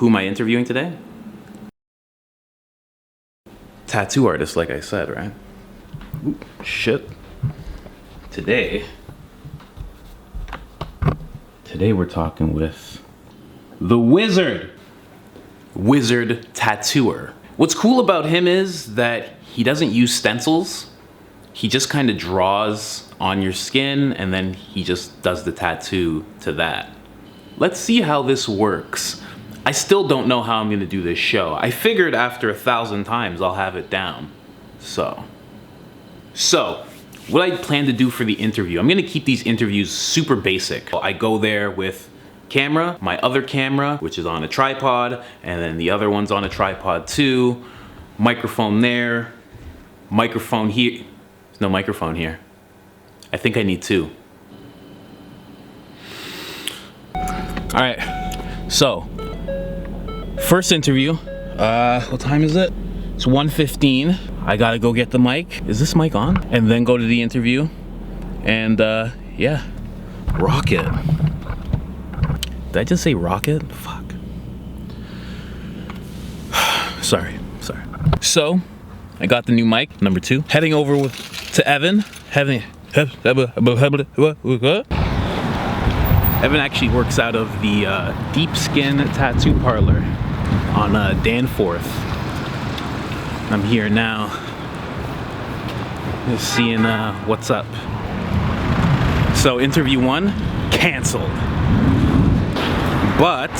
Who am I interviewing today? Tattoo artist, like I said, right? Ooh, shit. Today we're talking with the Wizard. Wizard tattooer. What's cool about him is that he doesn't use stencils. He just kind of draws on your skin and then he just does the tattoo to that. Let's see how this works. I still don't know how I'm gonna do this show. I figured after 1,000 times I'll have it down. So, what I plan to do for the interview, I'm gonna keep these interviews super basic. I go there with camera, my other camera, which is on a tripod, and then the other one's on a tripod too. Microphone there, microphone here. There's no microphone here. I think I need two. All right, so first interview. What time is it? It's 1:15. I gotta go get the mic. Is this mic on? And then go to the interview. And yeah, rock it. Did I just say rocket? Fuck. Sorry. So, I got the new mic, number 2. Heading over to Evan. Evan actually works out of the Deep Skin Tattoo Parlor on Danforth. I'm here now, just seeing what's up. So interview 1, canceled. But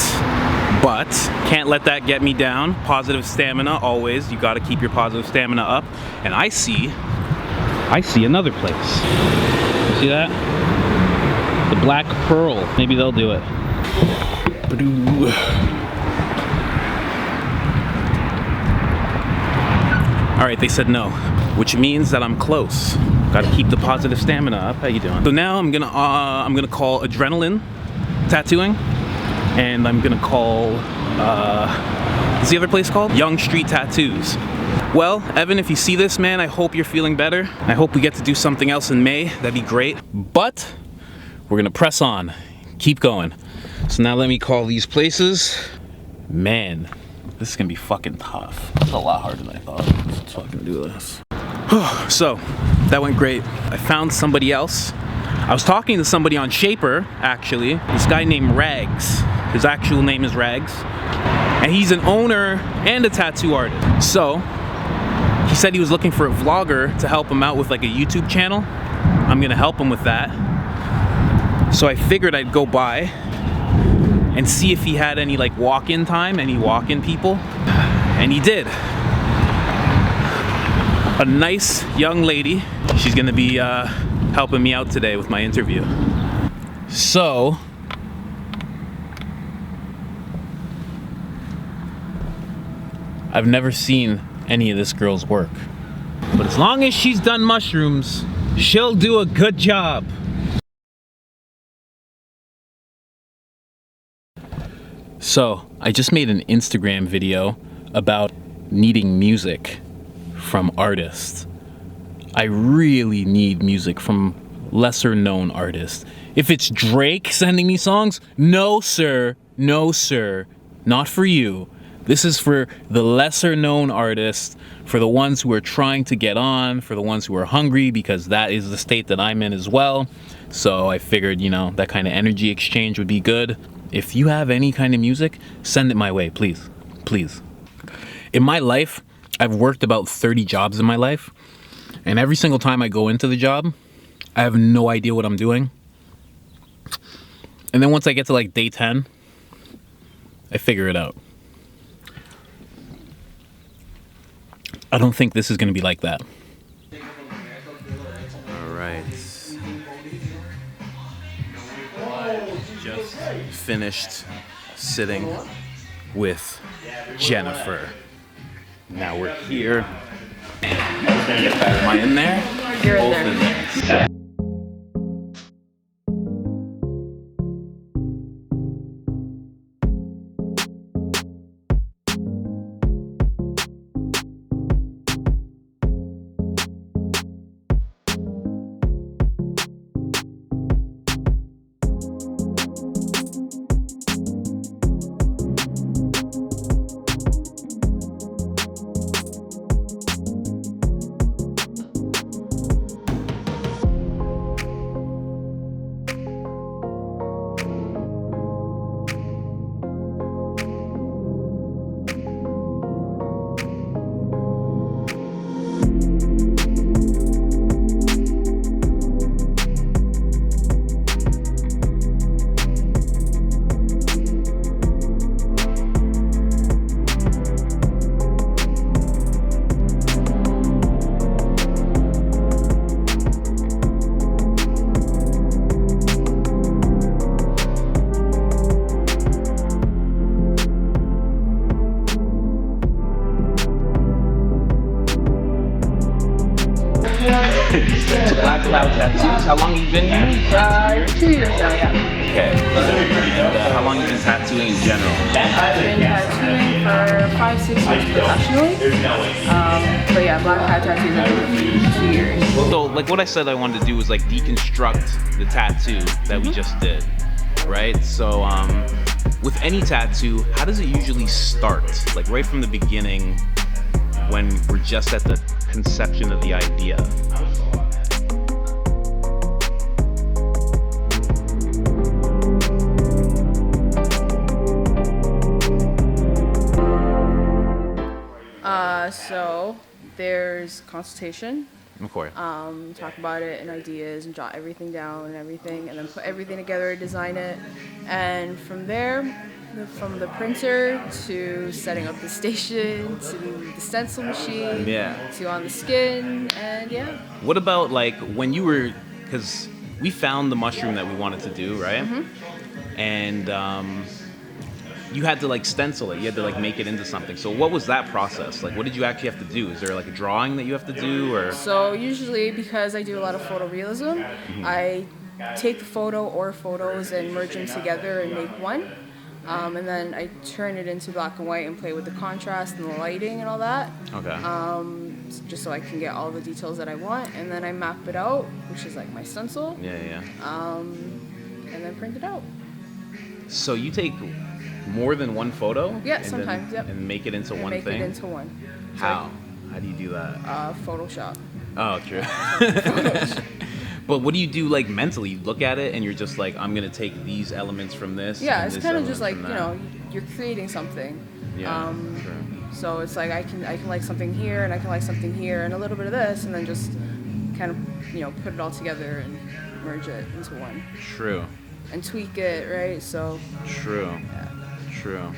can't let that get me down. Positive stamina always. You got to keep your positive stamina up. And I see another place. You see that? The Black Pearl. Maybe they'll do it. All right, they said no, which means that I'm close. Got to keep the positive stamina up. How you doing? So now I'm gonna call Adrenaline Tattooing, and I'm gonna call what's the other place called? Young Street Tattoos. Well, Evan, if you see this, man, I hope you're feeling better. I hope we get to do something else in May. That'd be great. But we're gonna press on, keep going. So now let me call these places. Man, this is gonna be fucking tough. It's a lot harder than I thought. Let's fucking do this. So, that went great. I found somebody else. I was talking to somebody on Shaper, actually. This guy named Rags. His actual name is Rags. And he's an owner and a tattoo artist. So, he said he was looking for a vlogger to help him out with like a YouTube channel. I'm gonna help him with that. So I figured I'd go by and see if he had any like walk-in time, any walk-in people. And he did. A nice young lady. She's gonna be helping me out today with my interview. So, I've never seen any of this girl's work. But as long as she's done mushrooms, she'll do a good job. So, I just made an Instagram video about needing music from artists. I really need music from lesser known artists. If it's Drake sending me songs, no sir, not for you. This is for the lesser known artists, for the ones who are trying to get on, for the ones who are hungry, because that is the state that I'm in as well. So I figured, you know, that kind of energy exchange would be good. If you have any kind of music, send it my way, please. Please. In my life, I've worked about 30 jobs in my life, and every single time I go into the job, I have no idea what I'm doing. And then once I get to like day 10, I figure it out. I don't think this is going to be like that. All right. Just finished sitting with Jennifer. Now we're here. Am I in there? You're in there. So Black Cloud Tattoos, how long have you been here? 2 years now, yeah. Okay. And how long have you been tattooing in general? I've been tattooing for 5-6 years professionally. But yeah, Black Cloud Tattoos have been 2 years. So like what I said I wanted to do was like deconstruct the tattoo that we just did, right? So with any tattoo, how does it usually start? Like right from the beginning when we're just at the conception of the idea. So there's consultation. Of course. Talk about it and ideas and jot everything down and everything, and then put everything together, design it, and from there, from the printer to setting up the station to the stencil machine, to on the skin, and yeah. What about like when you were, because we found the mushroom that we wanted to do, right? And you had to like stencil it. You had to like make it into something. So what was that process? Like what did you actually have to do? Is there like a drawing that you have to do or? So usually because I do a lot of photorealism, I take the photo or photos and merge them together and make one. And then I turn it into black and white and play with the contrast and the lighting and all that. Okay. Just so I can get all the details that I want. And then I map it out, which is like my stencil. Yeah. And then print it out. So you take more than one photo? Yeah, sometimes, yep. And make it into one make thing? it into one. So How? How do you do that? Photoshop. Oh, true. But what do you do like mentally? You look at it and you're just like, I'm going to take these elements from this. Yeah, and it's this kind of element just like, from you that. know, you're creating something. Yeah, true. So it's like I can like something here and I can like something here and a little bit of this and then just kind of, you know, put it all together and merge it into one. True. And tweak it, right? So. True. Yeah. True.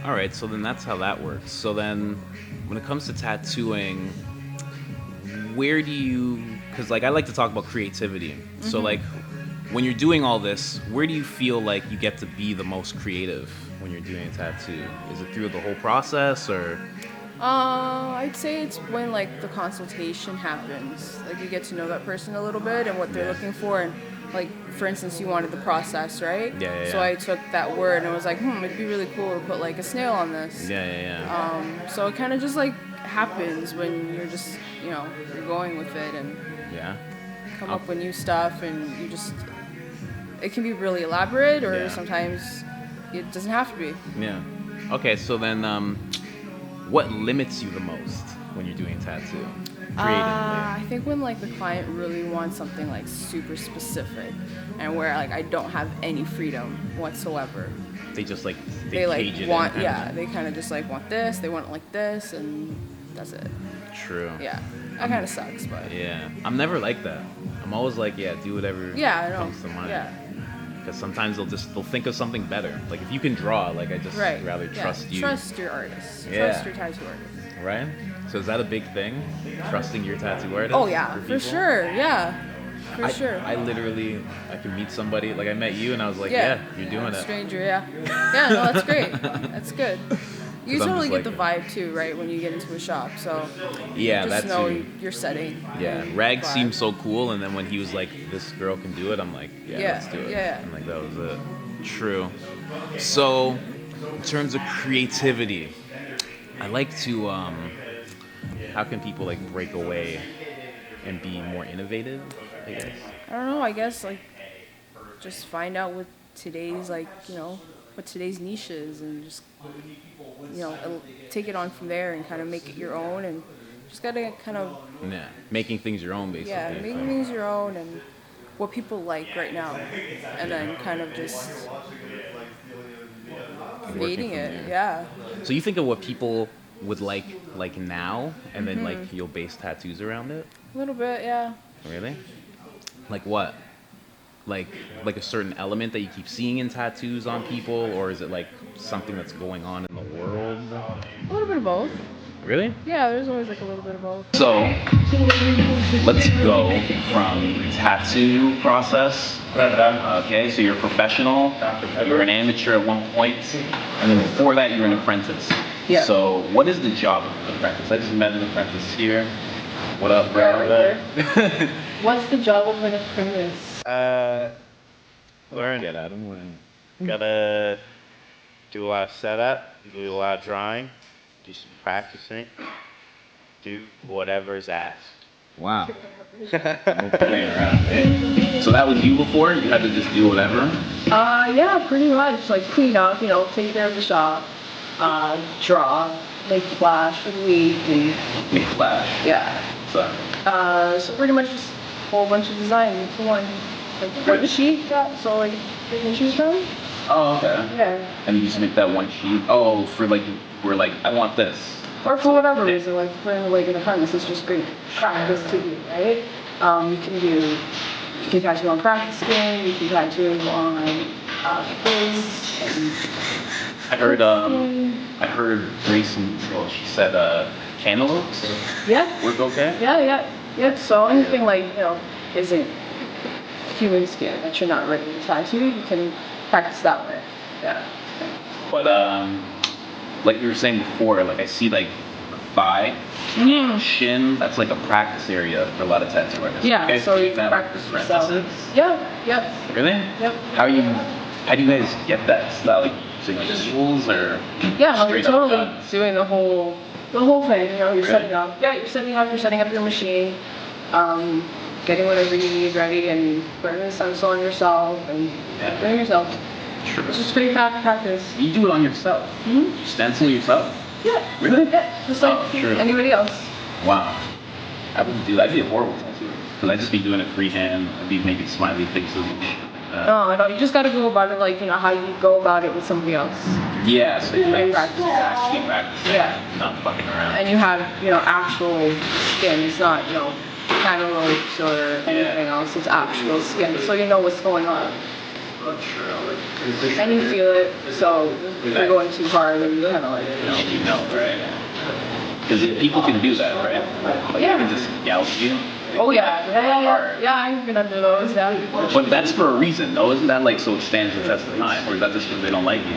All right, so then that's how that works. So then when it comes to tattooing, where do you, because like I like to talk about creativity. So like when you're doing all this, where do you feel like you get to be the most creative when you're doing a tattoo? Is it through the whole process or? I'd say it's when like the consultation happens. Like you get to know that person a little bit and what they're looking for, and like for instance, you wanted the process, right? Yeah. So I took that word and was like, it'd be really cool to put like a snail on this. Yeah. So it kind of just like happens when you're just, you know, you're going with it and come up with new stuff, and you just, it can be really elaborate or sometimes it doesn't have to be. Yeah. Okay, so then what limits you the most when you're doing a tattoo? Creatively. I think when like the client really wants something like super specific and where like I don't have any freedom whatsoever. They just like they like cage it want in, they kind of just like want this, they want it like this, and that's it. True. Yeah, that kind of sucks, but yeah, I'm never like that. I'm always like, do whatever comes to mind. Yeah. Because sometimes they'll think of something better. Like if you can draw, like I just rather trust you. Trust your artist. Yeah. Trust your tattoo artist. Right? So is that a big thing? Trusting your tattoo artist? Oh yeah, for sure. Yeah. For sure. I literally, I can meet somebody, like I met you and I was like, you're doing it. Stranger, yeah. Yeah, no, that's great. That's good. You totally get like, the vibe too, right, when you get into a shop. So that's just know your setting. Yeah, Rag seemed so cool, and then when he was like, this girl can do it, I'm like, let's do it. Yeah. And like that was it. True. So, in terms of creativity, I like to, how can people like break away and be more innovative, I guess? I don't know, I guess like just find out what today's like, you know, what today's niche is, and just, you know, take it on from there and kind of make it your own, and just gotta kind of making things your own, basically. Yeah, making things your own and what people like right now, and then kind of just creating it. Yeah. So you think of what people would like now, and then like you'll base tattoos around it? A little bit, yeah. Really? Like what? Like a certain element that you keep seeing in tattoos on people, or is it like something that's going on in the world? A little bit of both. Really? Yeah, there's always like a little bit of both. So let's go from tattoo process. Okay, so you're a professional, you were an amateur at one point, and then before that you were an apprentice. Yeah. So what is the job of an apprentice? I just met an apprentice here. What up, bro? What's the job of an apprentice? Learn it, Adam. Gotta do a lot of setup, do a lot of drawing, do some practicing, do whatever's asked. Wow. No playing around. So that was you before? You had to just do whatever? Yeah, pretty much. Like clean up, take care of the shop, draw, make flash for the week, and Make flash. yeah. So. So pretty much just a whole bunch of design for one. Like one sheet, yeah. So like you can choose from. Oh, okay. Yeah. And you just make that one sheet? Oh, for like, we're like, I want this. Or for whatever reason, like for like an apprentice, it's just great practice to do, right? You can tattoo on practice skin, you can tattoo on face. I heard Grace, well, she said cantaloupes Yeah. work okay? Yeah. So anything like, isn't human skin that you're not ready to tattoo, you can practice that way. Yeah. But like you were saying before, like I see like thigh, shin, that's like a practice area for a lot of tattoo artists. Yeah, Okay, so you that practice apprentices? yourself. Yeah. Really? Yep. How do you guys get that? Is that like using like tools or Yeah, no, you're straight up totally guns? doing the whole thing. You're setting up. Yeah, you're setting up your machine, getting whatever you need ready, and putting the stencil on yourself and doing it yourself. Sure. It's just pretty fast practice. You do it on yourself? You stencil yourself? Yeah. Really? Yeah, just like true. anybody else. Wow. I wouldn't do that. I'd be a horrible tattooer. Because I'd just be doing it freehand. I'd be making smiley faces and shit like that. No, you just gotta go about it like how you go about it with somebody else. Yeah, so you And practice. practice. Actually practice. Yeah. Not fucking around. And you have, actual skin. It's not, cantaloupes or anything else. It's actual skin. So you know what's going on. And you feel it. So if you're going too hard, then you kind of like, You know, right? Because people can do that, right? Like, Yeah. they can just gouge you. oh yeah. Yeah, I've been under those, yeah. But that's for a reason, though. Isn't that like so it stands the test of time? Or is that just because they don't like you?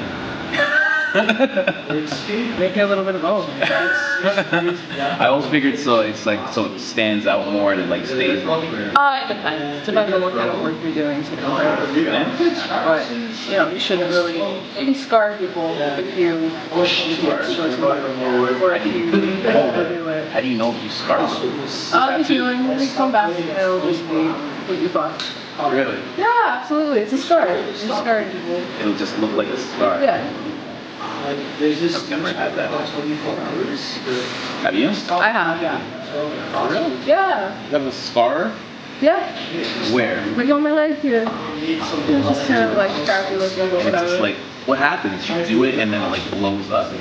Maybe a little bit of both. I always figured so it's like so it stands out more and it like stays longer. It depends. Depends on what kind of work you're doing. But, you shouldn't really maybe scar people if you or if you overdo it. How do you know if you scar them? If you come back, it'll just be what you thought. Really? Yeah, absolutely. It's a scar. It's a scar people. It'll just look like a scar. Yeah. I've never had that. Have you? I have, yeah. Really? Yeah. You have a scar? Yeah. Where? Right on my leg here. It's just kind of like crappy looking, but It's whatever. just like, what happens? You do it and then it like blows up.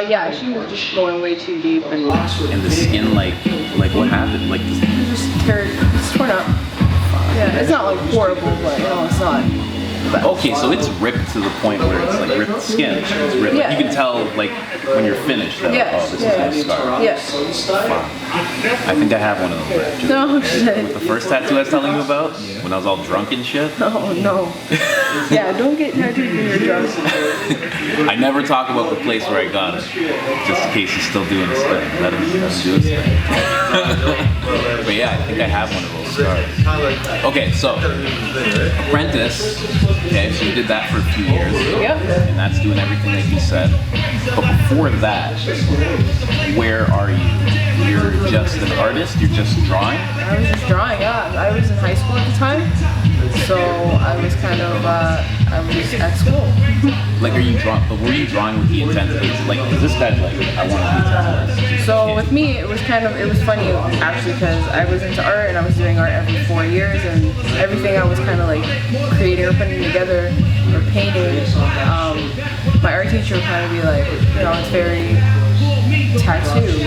Yeah, she was just going way too deep and And the skin like what happened? Like this, it's torn up. Yeah, it's not like horrible, but it's not. okay, so it's ripped to the point where it's like ripped skin. It's ripped. Yeah. Like, you can tell like when you're finished that Yes, oh, this is a scar. Yes. I think I have one of those ripped. No shit. The first tattoo I was telling you about, when I was all drunk and shit. Oh no. Yeah, don't get tattooed when you're drunk. I never talk about the place where I got it, just in case he's still doing his thing. Let him do his thing. But yeah, I think I have one of those scars. Okay, so apprentice. Okay, so you did that for a few years. Yep. And that's doing everything that you said. But before that, where are you? You're just an artist? You're just drawing? I was just drawing, yeah. I was in high school at the time, so I was kind of, I was at school. Like, are you drawing, but were you drawing with the intent of, like, is this guy's like, I want to be a tattooist? So with me, it was funny actually, because I was into art and I was doing art every 4 years, and everything I was kind of like creating or putting together or painting, my art teacher would kind of be like, it's very tattoo.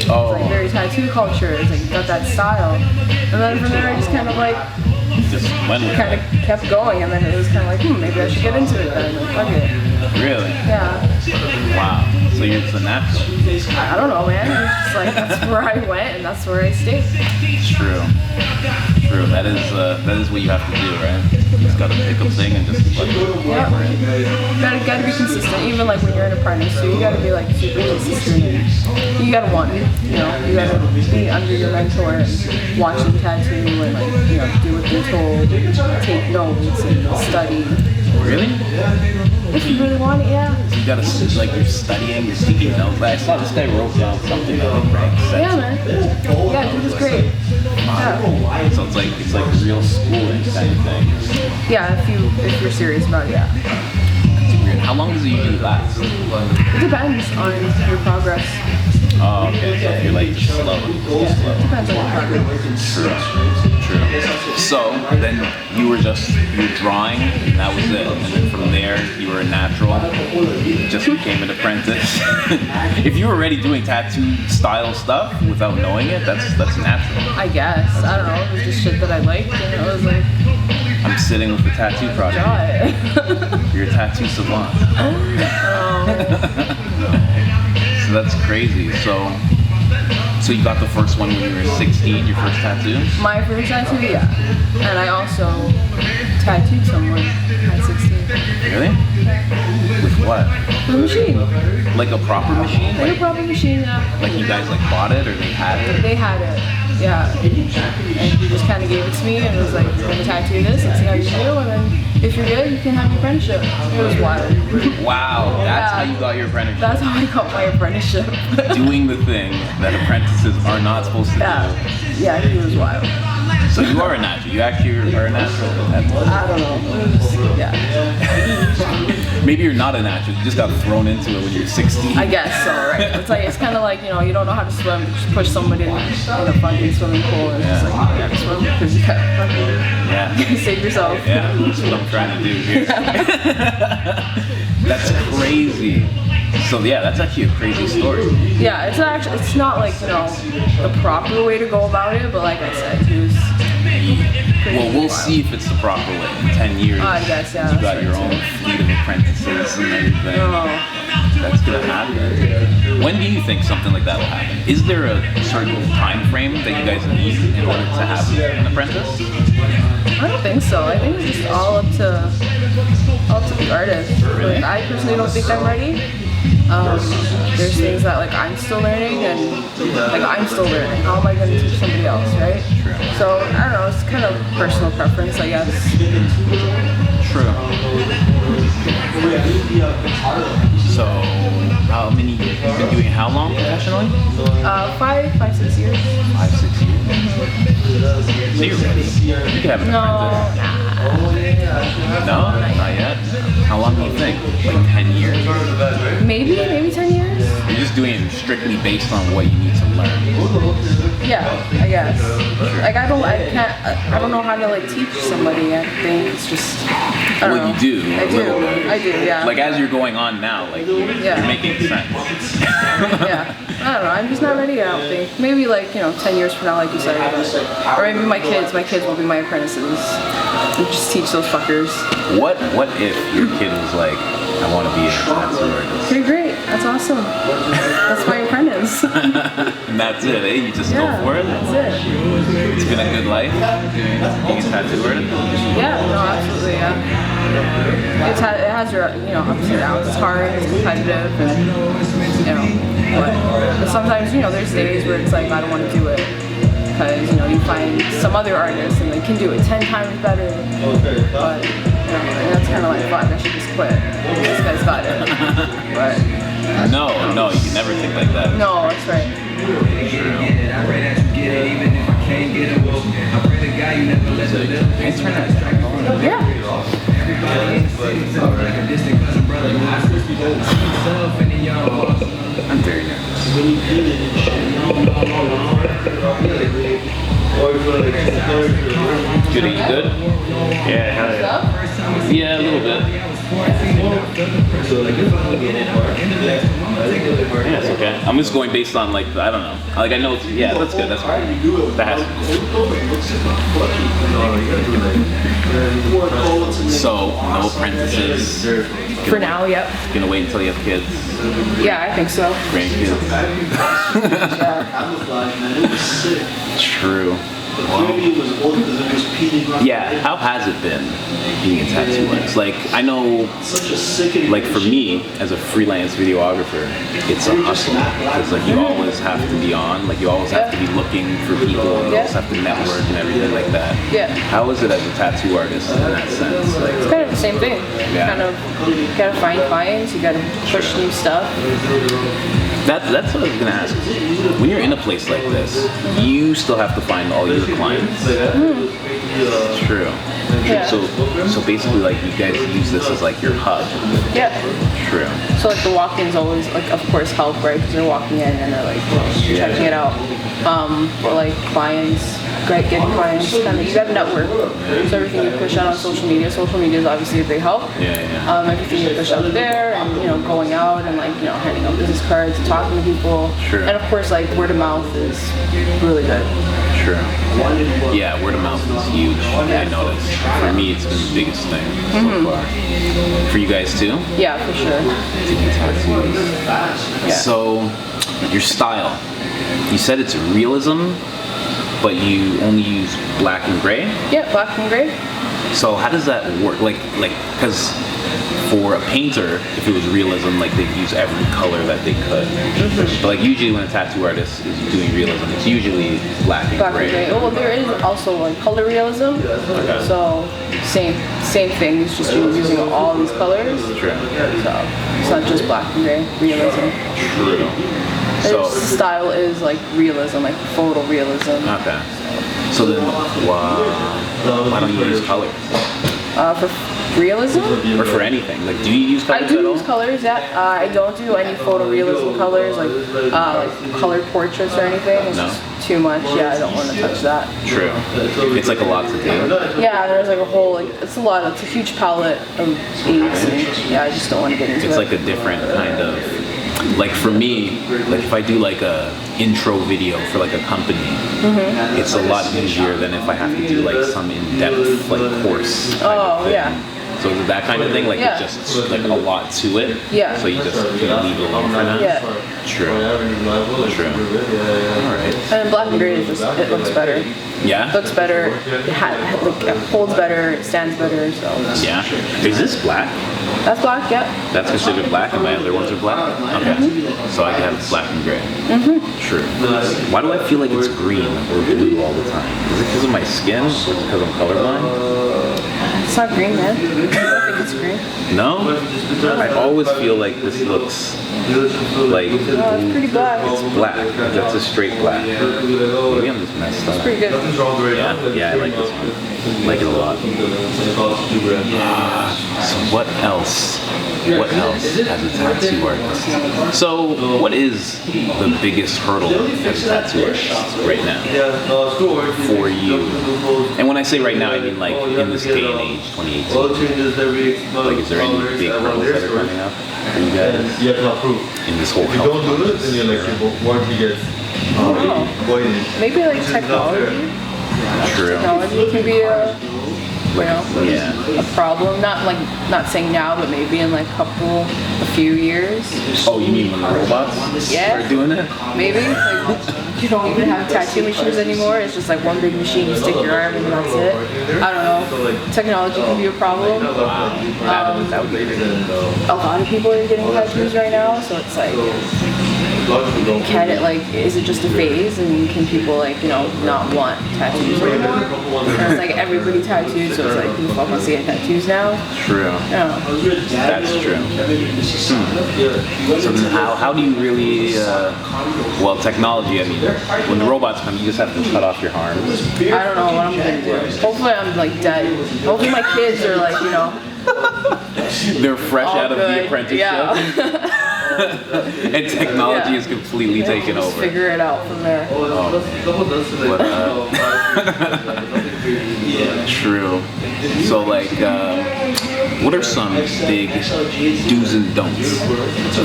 Oh. It's like very tattoo culture. It's like got that style. And then from there I just kind of like Just went with kind of kept going, and then it was kind of like, maybe I should get into it then. Like, fuck it. it. Really? Yeah. Wow. So So you're just a natural. I don't know, man. It's just like that's where I went and that's where I stayed. True. True. That is what you have to do, right? You just gotta pick up thing and just like. Yeah. Gotta be consistent. Even like when you're an apprentice, so you gotta be like super consistent. And you gotta want it. You know, you gotta be under your mentor and watch them tattoo and like do what they're told, take notes and study. Really? If you really want it, yeah. So you gotta like you're studying, you're taking notes. I saw this guy wrote down something that Frank said. Yeah, man. Yeah, he was great. Yeah. So it's like real schooling kind of thing. Yeah, if you're serious about it, yeah. That's weird. How long does it usually last? It depends on your progress. Oh, okay. So if you're like slow. Depends on your progress. True. So then you were drawing, and that was it. And then from there, you were a natural. You just became an apprentice. If you were already doing tattoo style stuff without knowing it, that's natural. I guess. I don't know. It was just shit that I liked, and I was like, I'm sitting with the tattoo project. draw it. You're a tattoo savant. So that's crazy. So you got the first one when you were 16, your first tattoo? My first tattoo, yeah. And I also tattooed someone at 16. Really? With what? With a machine. Like a proper machine? Like a proper machine, yeah. Like you guys like bought it or they had it? They had it, yeah. And he just kind of gave it to me and was like, "We're gonna tattoo this and see how you do, and then if you're good, you can have your apprenticeship." It was wild. Wow, that's how you got your apprenticeship. That's how I got my apprenticeship. Doing the thing that apprentices are not supposed to do. Yeah, he was wild. So you are a natural. You actually are a natural. I don't know. Yeah. Maybe you're not a natural. You just got thrown into it when you're 16. I guess so, right? It's kind of like, you don't know how to swim. Just push somebody in a fucking swimming pool and it's like, you gotta swim because you gotta fucking save yourself. Yeah, that's what I'm trying to do here. That's crazy. So yeah, that's actually a crazy story. Yeah, it's not like, the proper way to go about it, but like I said, he was Well, we'll see if it's the proper way in 10 years. I guess, yeah. You got your own fleet of apprentices and everything. That's gonna happen. When do you think something like that will happen? Is there a certain time frame that you guys need in order to have an apprentice? I don't think so. I think it's just all up to the artist. Like, I personally don't think I'm ready. There's things that like I'm still learning, and like I'm still learning. How am I going to teach somebody else, right? True. So I don't know. It's kind of personal preference, I guess. True. So, how many you've been doing it? How long professionally? 5-6 years. 5-6 years. So you're ready. You can have an apprentice. No, not yet. How long do you think? Like 10 years? Maybe 10 years. You're just doing it strictly based on what you need to learn. Yeah, I guess. Like I don't know how to like teach somebody. I think it's just. I don't know. You do. I do. Yeah. Like as you're going on now, like you're making sense. Yeah. I don't know. I'm just not ready. I don't think. Maybe like 10 years from now, like you said, or maybe my kids will be my apprentices. And just teach those fuckers. What if your kid was like, I want to be a tattoo artist? Okay, great. That's awesome. That's my apprentice. And that's it, eh? You just go for it? That's it. It's been a good life being a tattoo artist? Yeah, no, absolutely, yeah. It has your, ups and downs. It's hard, it's competitive, and, but sometimes, there's days where it's like, I don't want to do it. Because, you find some other artists and they can do it 10 times better. But, and that's kind of like, fuck, I should just quit. This guy's got it. But. No, you can never think like that. No, that's right. Can I turn that down? Yeah. I'm very nervous. Good, are you good? Yeah, hell yeah. Yeah, a little bit. Yeah, it's okay. I'm just going based on like I don't know. Like I know. Yeah, that's good. That's fine. That has to be. So no apprentices. For now, yep. Gonna wait until you have kids. Yeah, I think so. Grandkids. True. Wow. Yeah, how has it been being a tattoo artist? Like, I know, like for me, as a freelance videographer, it's a hustle. Because like you always have to be on, like you always have to be looking for people, and you always have to network and everything like that. Yeah. How is it as a tattoo artist in that sense? Like, It's kind of the same thing. Yeah. You gotta find clients, you gotta push new stuff. That's what I was gonna ask. When you're in a place like this, you still have to find all your clients. True. Yeah. So basically, like you guys use this as like your hub. Yeah. True. So like the walk-ins always like of course help, right? Because they're walking in and they're like checking it out. But like clients, getting clients, kind of you got to network. So everything you push out on social media is obviously a big help. Yeah. Everything you push out there, and going out and like handing out business cards, talking to people. Sure. And of course like word of mouth is really good. Sure. Yeah, word of mouth is huge. I noticed. For me, it's been the biggest thing so far. For you guys too? Yeah, for sure. Yeah. So, your style. You said it's realism, but you only use black and gray? Yeah, black and gray. So how does that work? Like, because for a painter, if it was realism, like they'd use every color that they could. But like usually when a tattoo artist is doing realism, it's usually black and gray. Oh, well, there is also like color realism. Okay. So same thing. It's just you're using all these colors. True. So it's not just black and gray realism. True. Their So style is like realism, like photorealism. okay. So then, why don't you use colors? For realism? Or for anything? Like, do you use colors I do at all? use colors, yeah. I don't do any photorealism colors, like colored portraits or anything. It's No. just too much. Yeah, I don't want to touch that. True. It's like a lot to do. Yeah, there's like a whole, it's a lot. It's a huge palette of inks, and yeah, I just don't want to get into It's it. like a different kind of, like for me, like if I do like a intro video for like a company, it's a lot easier than if I have to do like some in-depth like course. Kind of thing. Yeah. So is it that kind of thing? Like Yeah. it's just like a lot to it? Yeah. So you just leave it alone for now? Yeah. True. Alright. And black and gray is just, it looks better. It Yeah? looks better, it holds better, it stands better, so. Yeah. Is this black? That's black, yeah. That's considered black and my other ones are black? Okay. So I can have black and gray. True. Why do I feel like it's green or blue all the time? Is it because of my skin? Or is it because I'm colorblind? It's not green, man. I don't think it's green. No? I always feel like this looks like No, it's pretty black. it's black. That's a straight black. Maybe I'm just messed up. Pretty good. Yeah, I like this one. I like it a lot. So what else? What else as a tattoo artist? So what is the biggest hurdle as a tattoo artist right now for you? And when I say right now, I mean like in this day and age, 2018. Like is there any big hurdles that are coming up for you guys in this whole health conscious era? Maybe like technology. True. Technology can be a Yeah. problem. Not saying now, but maybe in like a few years. Oh, you mean when the robots Yeah. are doing it? Maybe like you don't even have tattoo machines anymore. It's just like one big machine. You stick your arm and that's it. I don't know. Technology can be a problem. That would be A lot of people are getting tattoos right now, so it's like. Can it is it just a phase and can people not want tattoos anymore? Or it's like everybody tattooed, so it's like people want to get tattoos now. True. Yeah. That's true. So then how do you really, well, technology, I mean, when the robots come, you just have to cut off your arms. I don't know what I'm gonna do. Hopefully I'm dead. Hopefully my kids are They're fresh all out of good. the apprenticeship. Yeah. And technology is completely taken Just over. figure it out from there. True. So like, what are some big do's and don'ts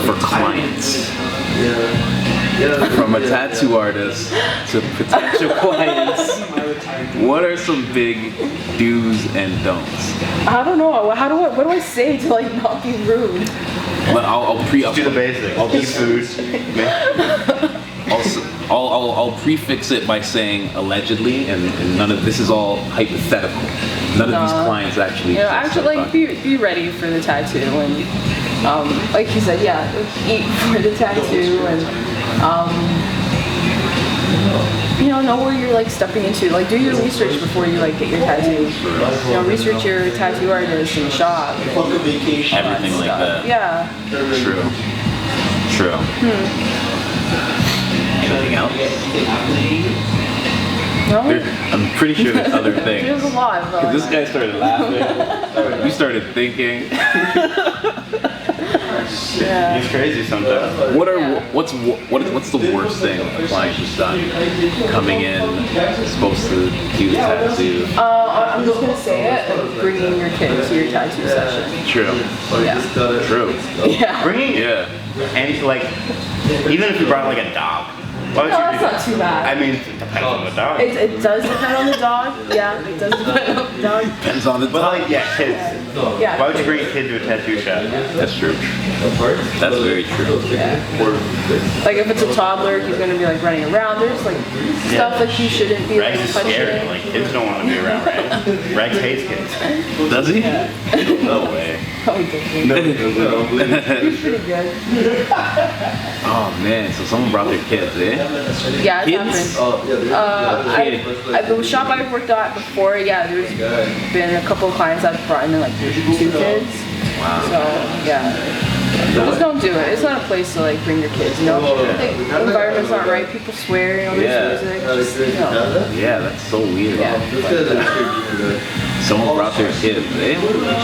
for clients? From a tattoo artist to potential clients, what are some big do's and don'ts? I don't know. What do I say to like not be rude? But I'll Do the basics. I'll eat food. I'll prefix it by saying allegedly, and none of this is all hypothetical. None of these clients actually. You know, actually, like be ready for the tattoo, and like you said, yeah, eat for the tattoo, and you know where you're like stepping into. Like, do your research before you like get your tattoo. You know, research your tattoo artist and shop, and Everything like that. Yeah. True. Anything else? No. I'm pretty sure there's other things. There's a lot. But This guy started laughing. You started thinking. Yeah. He's crazy sometimes. What's the worst thing a client has done? Coming in, supposed to do the tattoo. I'm just gonna say it. Bringing your kid to your tattoo session. True. Yeah. True. Yeah. Bringing Yeah. and like, even if you brought like a dog. Why would No, you that's do not that? too bad. I mean, it depends on the dog. It does depend on the dog. Yeah, it does depend on the dog. Depends on the But like, yeah, kids. Yeah. Why would you bring a kid to a tattoo shop? That's true. That's very true. Like if it's a toddler, he's gonna be like running around. There's like stuff that you shouldn't be Rex like is touching. scary. Like, kids don't want to be around Rex. Rex hates kids. Does he? No way. Oh, he's pretty good. Oh man, so someone brought their kids, eh? Yeah, it's Kids? happened. The shop I've worked at before, yeah, there's been a couple of clients I've brought in like 2 kids. Wow. So yeah. Just don't do it. It's not a place to like bring your kids, you know? The environment's not right, people swear, you know, there's music. Just, you know. Yeah, that's so weird. Yeah. Someone brought their kids, eh?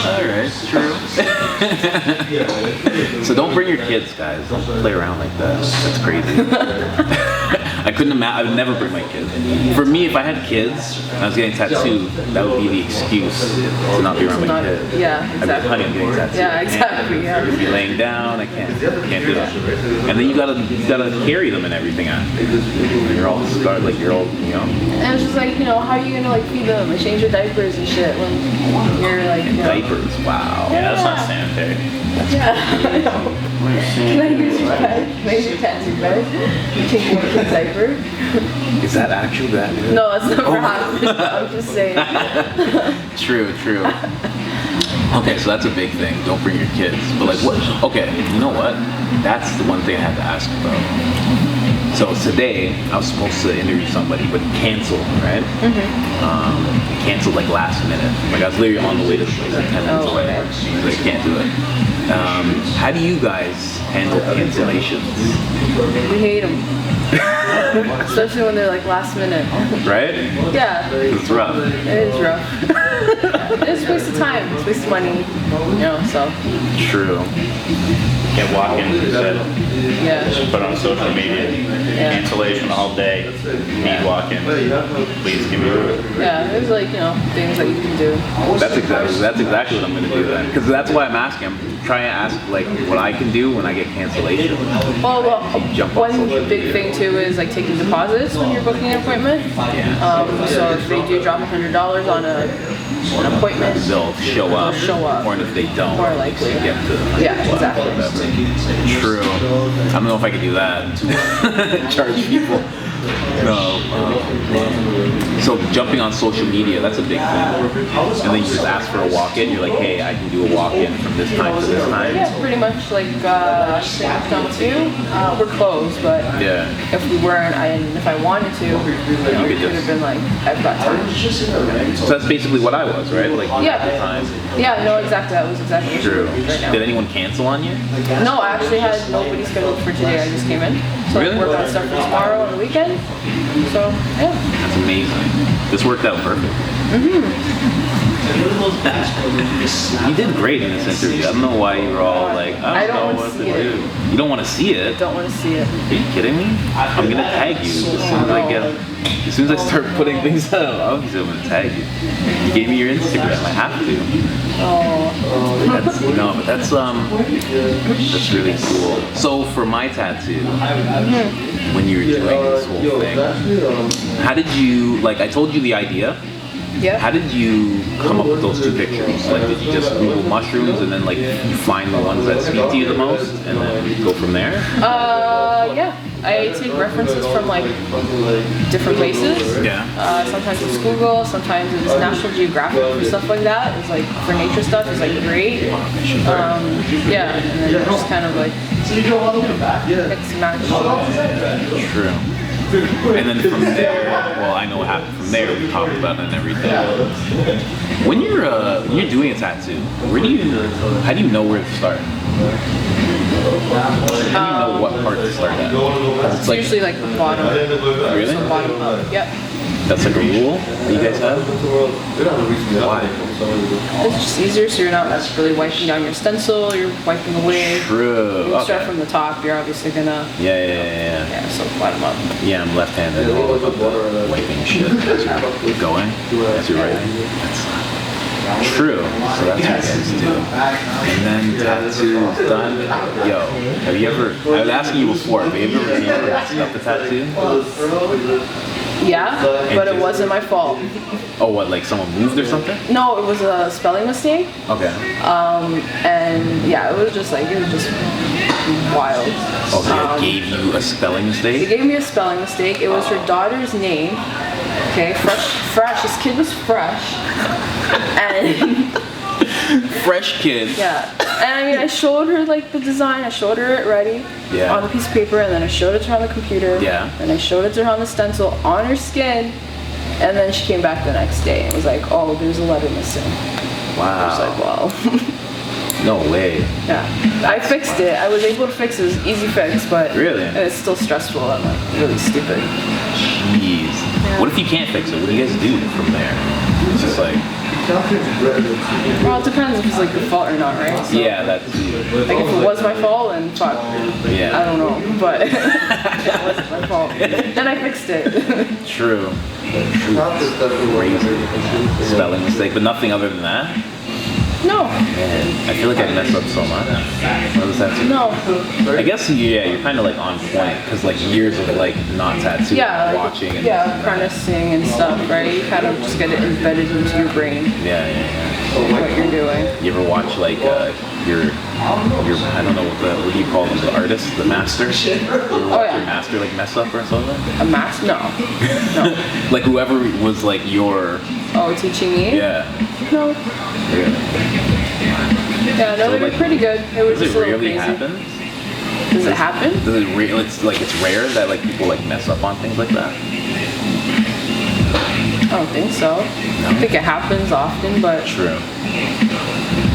Alright, true. So don't bring your kids, guys. Don't play around like that. That's crazy. I couldn't imagine. I would never bring my kids. For me, if I had kids and I was getting tattooed, that would be the excuse to not be around my kid. Yeah, I'd be like, exactly. honey, I'm getting tattooed. Yeah, exactly. You're Yeah. gonna be laying down. I can't do that. And then you gotta carry them and everything after. You're all scarred, like you're all, you know. And it's just like, you know, how are you gonna like feed them and change your diapers and shit when you're like, you know. Diapers. Wow. Yeah, that's not sanitary. Yeah, I know. Can I use your bed? Can I use your tattoo bed? Changing your kid's diaper? Is that actually that? No, that's never happened. I'm just saying. True. Okay, so that's a big thing. Don't bring your kids. But like, what? Okay, you know what? That's the one thing I had to ask about. So today I was supposed to interview somebody, but canceled, right? Canceled like last minute. Like I was literally on the way to the place, like 10 minutes away. Like can't do it. How do you guys handle cancellations? We hate them. Especially when they're like last minute. Right? Yeah. It's rough. It is rough. It's a waste of time. It's a waste of money. You know, so. True. Get walk-ins instead. Yeah. Just put on social media. Cancellation all day. Need walk-in. Please give me a room. Yeah, there's like, you know, things that you can do. That's exactly what I'm gonna do then. Because that's why I'm asking. I'm trying to ask like what I can do when I get cancellation. Well, Jump on one social big media. thing too is like taking deposits when you're booking an appointment. So if they do drop $100 on an appointment, They'll show up. show up. Or if they don't, More likely. you get to Yeah, exactly. True. I don't know if I could do that. Charge people. No. So jumping on social media, that's a big thing. And then you just ask for a walk-in. You're like, hey, I can do a walk-in from this time to this time. Yeah, pretty much like down to. We're closed, but Yeah. if we weren't, and if I wanted to, you know, could it could have been like, I've got time. So that's basically what I was, right? Like you Yeah. had the time. Yeah, no, exactly. That was exactly True. right now. Did anyone cancel on you? No, I actually had nobody scheduled for today. I just came in. So Really? I work on stuff for tomorrow on the weekend. So, yeah. That's amazing. This worked out perfect. You did great in this interview. I don't know why you were all like, I don't know what to do. You don't want to see it? I don't want to see it. Are you kidding me? I'm gonna tag you as soon as I start putting things out. Obviously, I'm gonna tag you. You gave me your Instagram. I have to. That's really cool. So for my tattoo, when you were doing this whole thing, how did you like? I told you the idea. Yeah. How did you come up with those two pictures? Like, did you just Google mushrooms and then like you find the ones that speak to you the most and then go from there? Yeah. I take references from like different places. Yeah. Sometimes it's Google, sometimes it's National Geographic for stuff like that. It's like for nature stuff. It's like great. Yeah, and then just kind of like mix and match. True. And then from there, well, I know what happened from there. We talked about it and everything. When you're doing a tattoo, how do you know where to start? How do you know what part to start at? It's like, usually like the bottom. Really? The bottom up. Yep. That's like a rule that you guys have? Why? It's just easier, so you're not really wiping down your stencil, you're wiping away. True. You start from the top, you're obviously gonna... Yeah, so bottom up. Yeah, I'm left-handed. All about the wiping shit as you're going, as you're writing. That's true. So that's what you guys do. And then tattoos done. Yo, have you ever... I was asking you before, have you ever messed up a tattoo? Yeah, but it wasn't my fault. Oh, what, like someone moved or something? No, it was a spelling mistake. Okay. And yeah, it was just wild. Oh, they gave you a spelling mistake? They gave me a spelling mistake. It was her daughter's name. Okay, fresh. This kid was fresh. And... Fresh kid. Yeah. And I mean, I showed her like the design. I showed her it ready on a piece of paper, and then I showed it to her on the computer. Yeah. And I showed it to her on the stencil on her skin, and then she came back the next day and was like, "Oh, there's a letter missing." Wow. I was like, "Wow." No way. Yeah. I fixed it. I was able to fix it. It was an easy fix, but really, it's still stressful. I'm like really stupid. Jeez. Yeah. What if you can't fix it? What do you guys do from there? It's just like. Well, it depends if it's like your fault or not, right? So, yeah, that's like if it was my fault, then fuck. Yeah. I don't know, but it wasn't my fault. Then I fixed it. True. Crazy. Spelling mistake, but nothing other than that? No. Man, I feel like I messed up so much. What was that? No. I guess you're kind of like on point because like years of like not tattooing, watching, and apprenticing and stuff, right? You kind of just get it embedded into your brain. Yeah. What you're doing. You ever watch like your I don't know what do you call them, the artist, the master? Your master like mess up or something? A master? No. Like whoever was like your. Oh, teaching me? Yeah. No. Really? Yeah, no, they were pretty good. It was Does it really happen? Does it happen? Does it it's rare that like people like mess up on things like that? I don't think so. No? I think it happens often, but... True.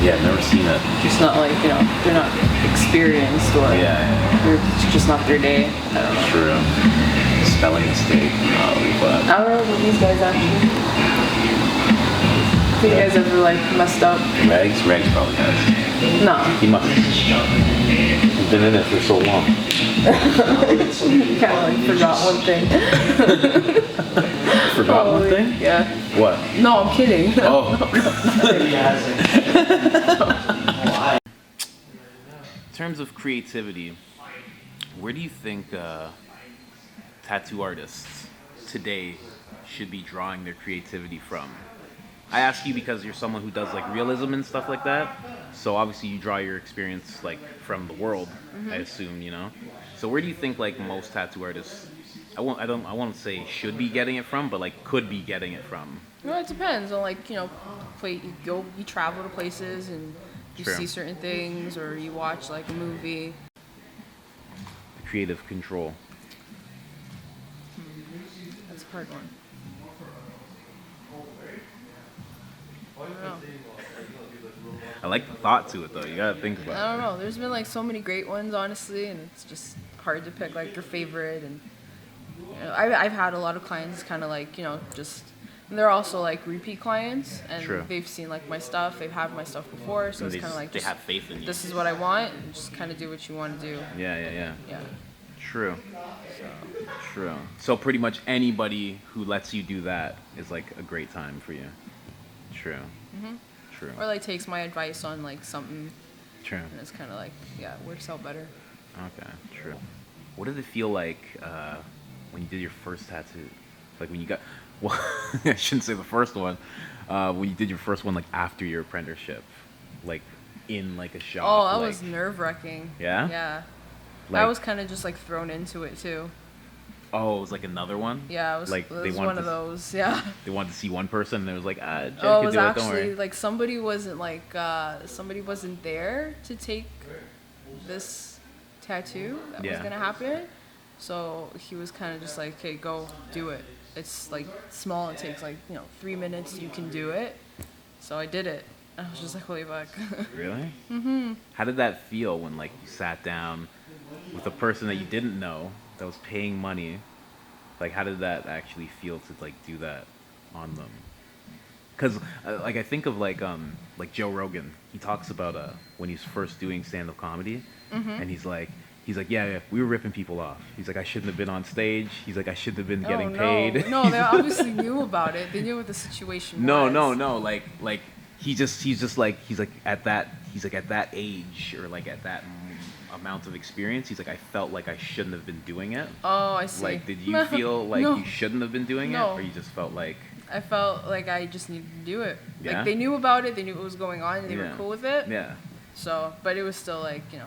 Yeah, I've never seen it. Just not like, they're not experienced or... It's just not their day. I don't know. True. Spelling mistake. I don't know what these guys actually... Have you guys ever like messed up? Rags probably has. No. He must have. He's been in it for so long. Kind of like forgot one thing. Forgot one thing? Yeah. What? No, I'm kidding. Oh. In terms of creativity, where do you think tattoo artists today should be drawing their creativity from? I ask you because you're someone who does like realism and stuff like that. So obviously you draw your experience like from the world, I assume, So where do you think like most tattoo artists, I won't say should be getting it from, but like could be getting it from? Well, it depends on like, you travel to places and you see certain things, or you watch like a movie. Creative control. That's a hard one. I don't know. I like the thought to it though. You gotta think about it. I don't know. There's been like so many great ones, honestly, and it's just hard to pick like your favorite. And I've had a lot of clients kind of like just And they're also like repeat clients, and True. they've seen like my stuff. They've had my stuff before, so And it's kind of like they just, have faith in you. this is what I want. And just kind of do what you want to do. Yeah. Yeah. True. So. True. So pretty much anybody who lets you do that is like a great time for you. True. True. Or like takes my advice on like something, True. and it's kind of like, yeah, it works out better. Okay. True. What did it feel like when you did your first tattoo? Like when you got, well, I shouldn't say the first one. When you did your first one, like after your apprenticeship, like in like a shop. Oh, that like, was nerve-wracking. Yeah? Yeah. Like, I was kind of just like thrown into it too. Oh, it was like another one. Yeah, it was, like it was one of those. Yeah. They wanted to see one person, and it was like, Jen Oh, it could was do it. Don't actually worry. like somebody wasn't there to take this tattoo that was Yeah. gonna happen. So he was kind of just like, "Hey, go do it. It's like small. It takes like 3 minutes. You can do it." So I did it. I was just like, "Holy fuck!" Really? Mm-hmm. How did that feel when like you sat down with a person that you didn't know that was paying money? Like, how did that actually feel to like do that on them? Because like I think of like Joe Rogan. He talks about when he's first doing stand-up comedy, and he's like, yeah, we were ripping people off. He's like, I shouldn't have been on stage. He's like, I shouldn't have been getting paid. No, they obviously knew about it. They knew what the situation was. No. Like he's like at that age or like at that amount of experience. He's like, I felt like I shouldn't have been doing it. Oh, I see. Like, did you feel like No. you shouldn't have been doing it, or you just felt like? I felt like I just needed to do it. Yeah? Like they knew about it. They knew what was going on. And they were cool with it. Yeah. So, but it was still like, and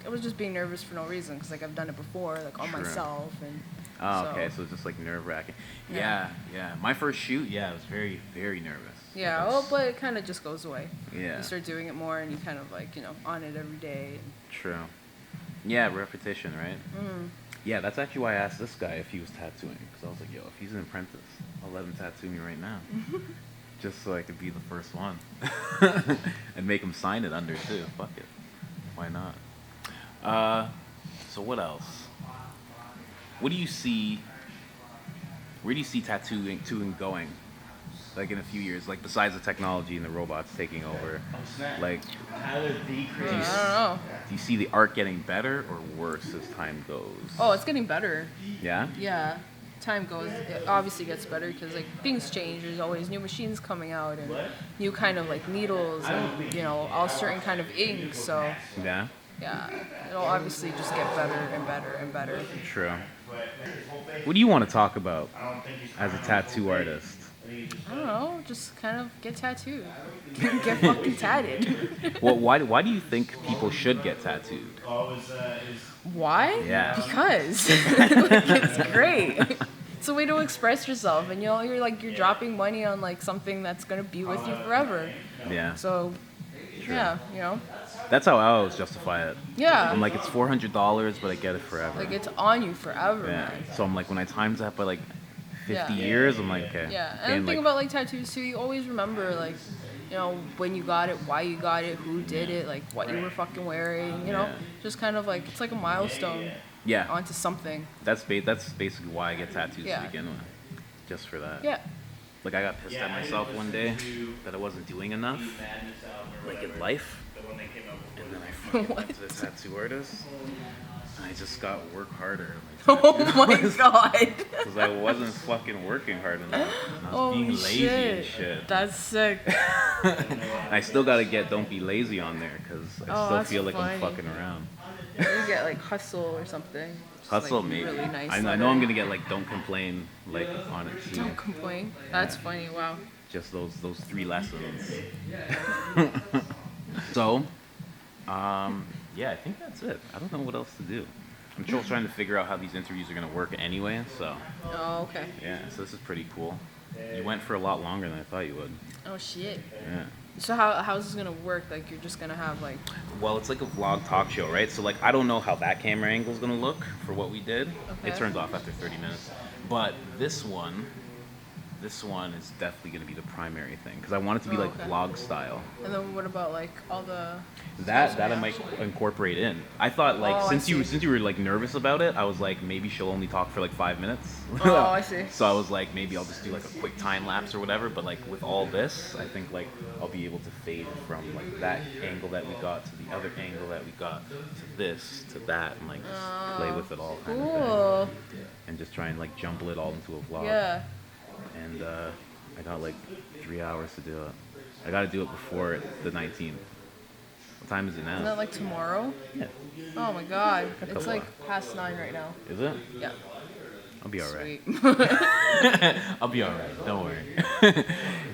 I was just being nervous for no reason because like I've done it before, like on True. myself, and Oh, so, okay. So it's just like nerve-wracking. Yeah. Yeah. My first shoot, I was very, very nervous. Yeah, Because- well, but it kind of just goes away. Yeah. You start doing it more, and you kind of like on it every day. True. Yeah, repetition, right? Yeah, that's actually why I asked this guy if he was tattooing, because I was like, yo, if he's an apprentice, I'll let him tattoo me right now. Just so I could be the first one. And make him sign it under, too. Fuck it. Why not? So what else? What do you see... Where do you see tattooing going? Like in a few years, like besides the technology and the robots taking over, like Tyler decreased. I don't know. do you see the art getting better or worse as time goes? Oh, it's getting better. Yeah? Yeah, time goes, it obviously gets better because like things change. There's always new machines coming out and new kind of like needles and all certain kind of inks. So Yeah? yeah, it'll obviously just get better and better and better. True. What do you want to talk about as a tattoo artist? I don't know, just kind of get tattooed, get fucking tatted. Well, why do you think people should get tattooed? Why? Yeah. Because like, it's great. It's a way to express yourself, and you're dropping money on like something that's gonna be with you forever. Yeah. So, yeah, That's how I always justify it. yeah. I'm like, it's $400, but I get it forever. Like it's on you forever, Yeah. man. So I'm like, when I times that by like 50 Yeah. years, I'm like, okay. Yeah, paying, and the thing about like tattoos too, you always remember like, when you got it, why you got it, who did it, like what you were fucking wearing, Yeah. just kind of like it's like a milestone Yeah. onto something. That's basically why I get tattoos Yeah. to begin with. Just for that. Yeah. Like, I got pissed at myself one day that I wasn't doing enough, like in life. And then I fucking went to the tattoo artist, and I just got work harder. Like, Oh my god. because I wasn't fucking working hard enough. And I was being lazy and shit. That's sick. And I still gotta get "Don't Be Lazy" on there because I still that's feel like funny. I'm fucking around. You get like hustle or something. Just, Hustle, like, maybe. Really nice I know I'm lettering. gonna get like "Don't Complain" like on it too. Don't complain. That's funny. Wow. Just those 3 lessons. So, yeah, I think that's it. I don't know what else to do. I'm still trying to figure out how these interviews are gonna work anyway. So, Oh, okay. yeah. So this is pretty cool. You went for a lot longer than I thought you would. Oh shit. Yeah. So how's this gonna work? Like you're just gonna have like. Well, it's like a vlog talk show, right? So like I don't know how that camera angle is gonna look for what we did. It Okay. turned off after 30 minutes. But this one, this one is definitely going to be the primary thing because I want it to be Oh, like okay. vlog style. And then what about like all the That I might incorporate in. I thought like Oh, I since you see. were like nervous about it, I was like maybe she'll only talk for like 5 minutes. Oh, I see. So I was like maybe I'll just do like a quick time lapse or whatever. But like with all this, I think like I'll be able to fade from like that angle that we got to the other angle that we got to this to that and like just play with it all kind of Cool. thing. And just try and like jumble it all into a vlog. Yeah. And I got like 3 hours to do it. I got to do it before the 19th. What time is it now? Isn't that like tomorrow? Yeah. Oh my god. That's It's a like lot. past 9 right now. Is it? Yeah. I'll be alright. Sweet. I'll be alright. Don't worry.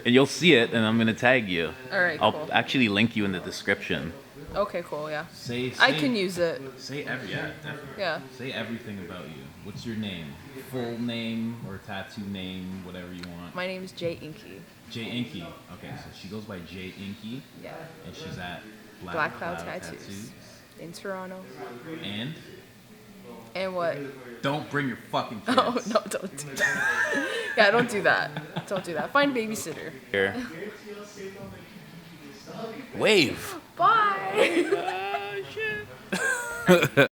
And you'll see it, and I'm gonna tag you. Alright, I'll cool. actually link you in the description. Okay, cool, yeah. Say I can use it. Say definitely. Yeah. Say everything about you. What's your name? Full name or tattoo name, whatever you want. My name is Jayinky. Jayinky. Okay, so she goes by Jayinky, Yeah. and she's at Black Cloud Tattoos. In Toronto. And And what? don't bring your fucking kids. Oh, no, don't do that. Yeah, don't do that. Don't do that. Find babysitter. Here. Wave. Bye. Shit.